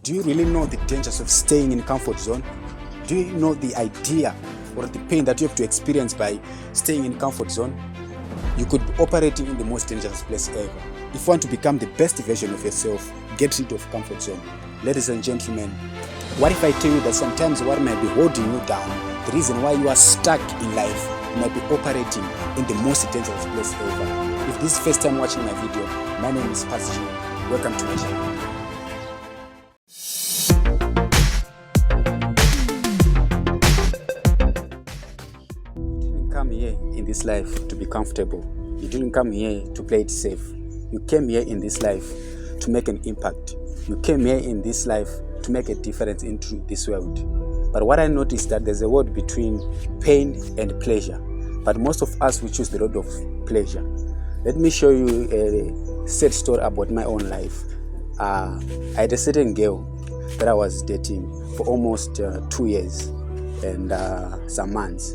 Do you really know the dangers of staying in comfort zone? Do you know the idea or the pain that you have to experience by staying in comfort zone? You could be operating in the most dangerous place ever. If you want to become the best version of yourself, get rid of comfort zone. Ladies and gentlemen, what if I tell you that sometimes what might be holding you down, the reason why you are stuck in life, you might be operating in the most dangerous place ever. If this is the first time watching my video, my name is Pastor G. Welcome to my channel. Come here in this life to be comfortable. You didn't come here to play it safe. You came here in this life to make an impact. You came here in this life to make a difference into this world. But what I noticed that there's a word between pain and pleasure. But most of us, we choose the road of pleasure. Let me show you a sad story about my own life. I had a certain girl that I was dating for almost 2 years and some months.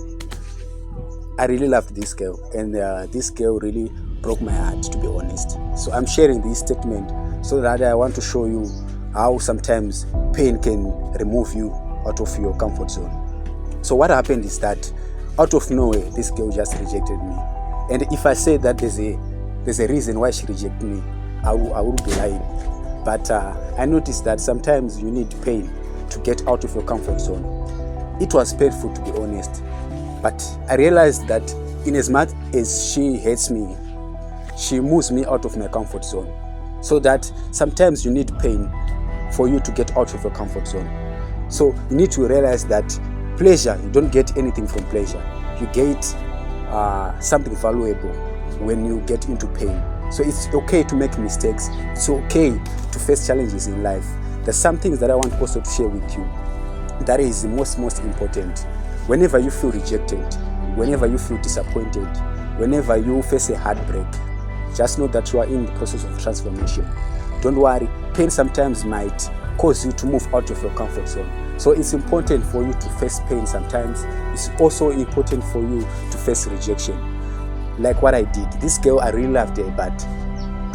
I really loved this girl, and this girl really broke my heart, to be honest. So I'm sharing this statement so that I want to show you how sometimes pain can remove you out of your comfort zone. So what happened is that out of nowhere, this girl just rejected me. And if I say that there's a reason why she rejected me, I would be lying. But I noticed that sometimes you need pain to get out of your comfort zone. It was painful, to be honest. But I realized that in as much as she hates me, she moves me out of my comfort zone. So that sometimes you need pain for you to get out of your comfort zone. So you need to realize that pleasure, you don't get anything from pleasure. You get something valuable when you get into pain. So it's okay to make mistakes. It's okay to face challenges in life. There's some things that I want also to share with you. That is the most important. Whenever you feel rejected, whenever you feel disappointed, whenever you face a heartbreak, just know that you are in the process of transformation. Don't worry, pain sometimes might cause you to move out of your comfort zone. So it's important for you to face pain sometimes. It's also important for you to face rejection. Like what I did. This girl, I really loved her, but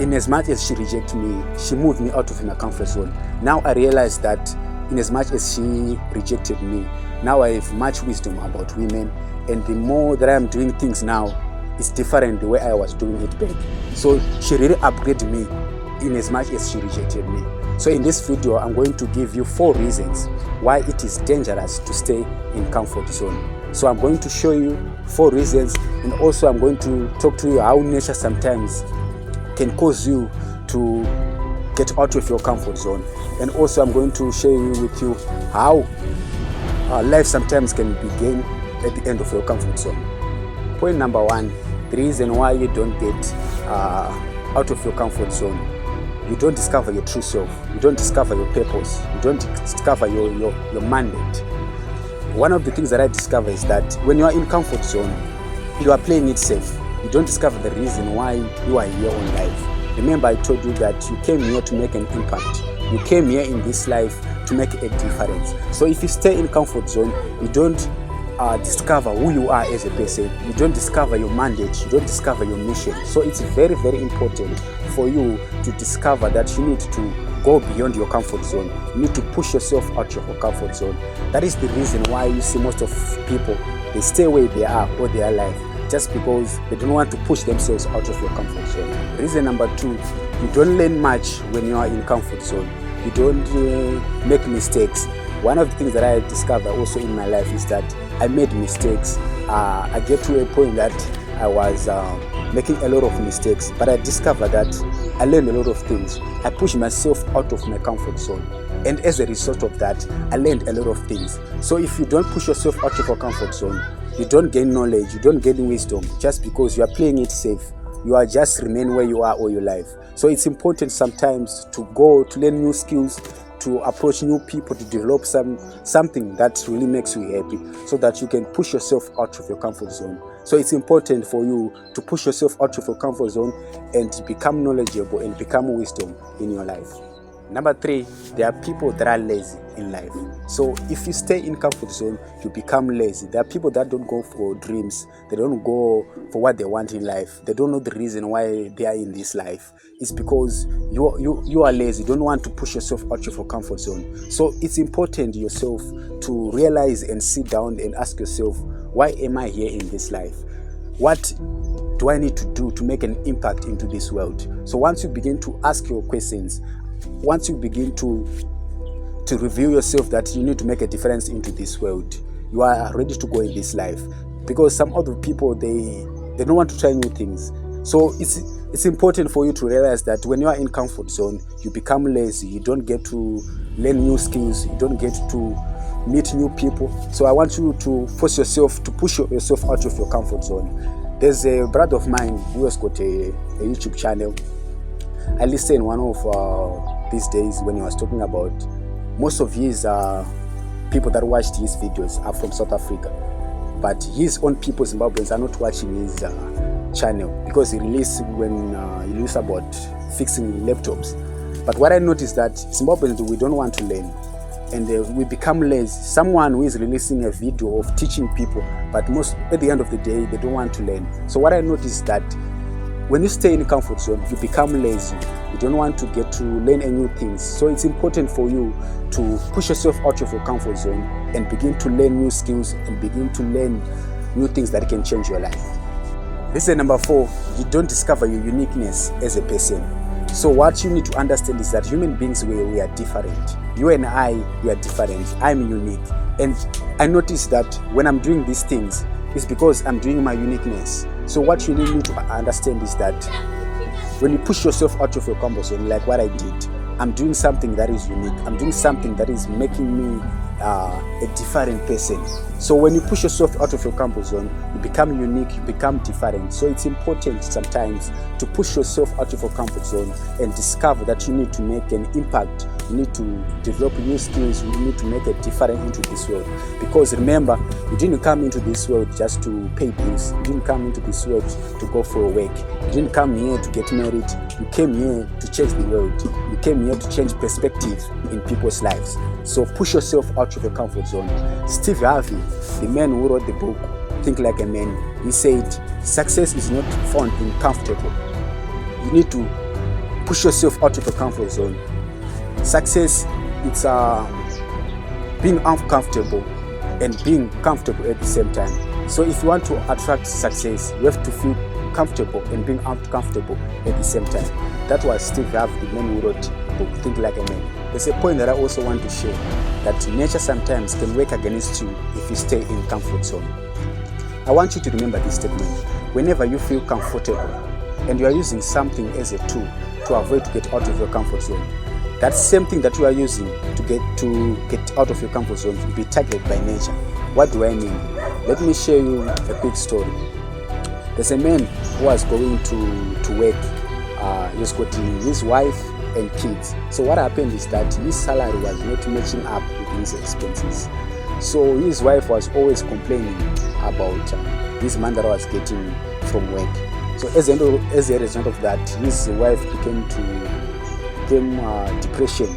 in as much as she rejected me, she moved me out of my comfort zone. Now I realize that in as much as she rejected me, now I have much wisdom about women, and the more that I'm doing things now, it's different the way I was doing it back. So she really upgraded me in as much as she rejected me. So in this video, I'm going to give you 4 reasons why it is dangerous to stay in comfort zone. So I'm going to show you 4 reasons, and also I'm going to talk to you how nature sometimes can cause you to get out of your comfort zone. And also I'm going to share with you how life sometimes can begin at the end of your comfort zone. Point number 1, the reason why you don't get out of your comfort zone. You don't discover your true self. You don't discover your purpose. You don't discover your mandate. One of the things that I discover is that when you are in comfort zone, you are playing it safe. You don't discover the reason why you are here on life. Remember, I told you that you came here to make an impact. You came here in this life to make a difference. So if you stay in comfort zone, you don't discover who you are as a person. You don't discover your mandate. You don't discover your mission. So it's very important for you to discover that you need to go beyond your comfort zone. You need to push yourself out of your comfort zone. That is the reason why you see most of people, they stay where they are all their life, just because they don't want to push themselves out of your comfort zone. Reason number 2, you don't learn much when you are in comfort zone. You don't make mistakes. One of the things that I discovered also in my life is that I made mistakes. I get to a point that I was making a lot of mistakes, but I discovered that I learned a lot of things. I pushed myself out of my comfort zone, and as a result of that, I learned a lot of things. So if you don't push yourself out of your comfort zone, you don't gain knowledge, you don't gain wisdom, just because you are playing it safe. You are just remain where you are all your life. So it's important sometimes to go to learn new skills, to approach new people, to develop something that really makes you happy, so that you can push yourself out of your comfort zone. So it's important for you to push yourself out of your comfort zone and become knowledgeable and become wisdom in your life. Number 3, there are people that are lazy in life. So if you stay in comfort zone, you become lazy. There are people that don't go for dreams. They don't go for what they want in life. They don't know the reason why they are in this life. It's because you are lazy. You don't want to push yourself out of your comfort zone. So it's important yourself to realize and sit down and ask yourself, why am I here in this life? What do I need to do to make an impact into this world? So once you begin to ask your questions, once you begin to reveal yourself that you need to make a difference into this world, you are ready to go in this life. Because some other people, they don't want to try new things. So it's important for you to realize that when you are in comfort zone, you become lazy. You don't get to learn new skills. You don't get to meet new people. So I want you to force yourself to push yourself out of your comfort zone. There's a brother of mine who has got a YouTube channel. I listened one of these days when he was talking about most of his people that watched his videos are from South Africa, but his own people, Zimbabweans, are not watching his channel because he released about fixing laptops. But what I noticed that Zimbabweans, we don't want to learn, and we become lazy. Someone who is releasing a video of teaching people, but at the end of the day, they don't want to learn. So what I noticed that when you stay in comfort zone, you become lazy. You don't want to get to learn new things. So it's important for you to push yourself out of your comfort zone and begin to learn new skills and begin to learn new things that can change your life. This is number 4. You don't discover your uniqueness as a person. So what you need to understand is that human beings, we are different. You and I, we are different. I'm unique. And I noticed that when I'm doing these things, it's because I'm doing my uniqueness. So what you need to understand is that when you push yourself out of your comfort zone, like what I did, I'm doing something that is unique. I'm doing something that is making me a different person. So when you push yourself out of your comfort zone, you become unique, you become different. So it's important sometimes to push yourself out of your comfort zone and discover that you need to make an impact. You need to develop new skills. You need to make a difference into this world. Because remember, you didn't come into this world just to pay bills. You didn't come into this world to go for a work. You didn't come here to get married. You came here to change the world. You came here to change perspective in people's lives. So push yourself out of your comfort zone. Steve Harvey, the man who wrote the book Think Like a Man, he said, success is not found in comfortable. You need to push yourself out of your comfort zone. Success, it's being uncomfortable and being comfortable at the same time. So if you want to attract success, you have to feel comfortable and being uncomfortable at the same time. That was Steve Harvey, the man who wrote the book Think Like a Man. There's a point that I also want to share, that nature sometimes can work against you if you stay in comfort zone. I want you to remember this statement. Whenever you feel comfortable and you are using something as a tool to avoid to get out of your comfort zone, that same thing that you are using to get out of your comfort zone will be targeted by nature. What do I mean? Let me share you a quick story. There's a man who was going to work. He was got his wife and kids. So what happened is that his salary was not matching up with his expenses. So his wife was always complaining about this man that was getting from work. So as a result of that, his wife became depression,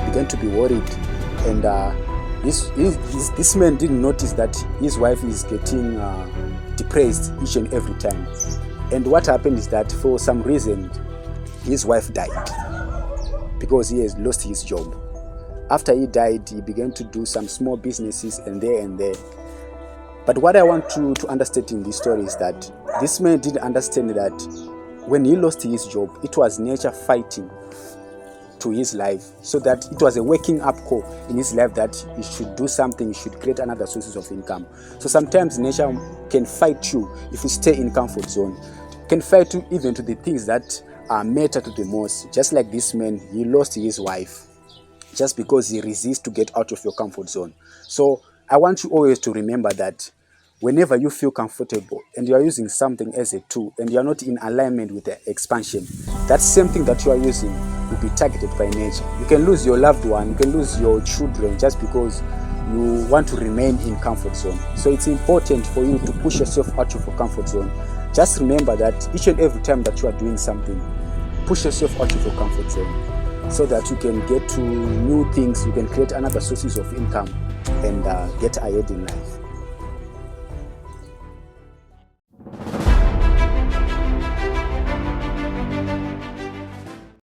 began to be worried, and this man didn't notice that his wife is getting depressed each and every time. And what happened is that for some reason his wife died because he has lost his job. After he died, he began to do some small businesses and there. But what I want to understand in this story is that this man didn't understand that when he lost his job, it was nature fighting to his life, so that it was a waking up call in his life that he should do something, he should create another sources of income. So sometimes nature can fight you if you stay in comfort zone, can fight you even to the things that matter to the most. Just like this man, he lost his wife just because he resists to get out of your comfort zone. So I want you always to remember that whenever you feel comfortable and you are using something as a tool and you are not in alignment with the expansion, that same thing that you are using will be targeted by nature. You can lose your loved one, you can lose your children just because you want to remain in comfort zone. So it's important for you to push yourself out of your comfort zone. Just remember that each and every time that you are doing something, push yourself out of your comfort zone. so that you can get to new things, you can create another sources of income and get ahead in life.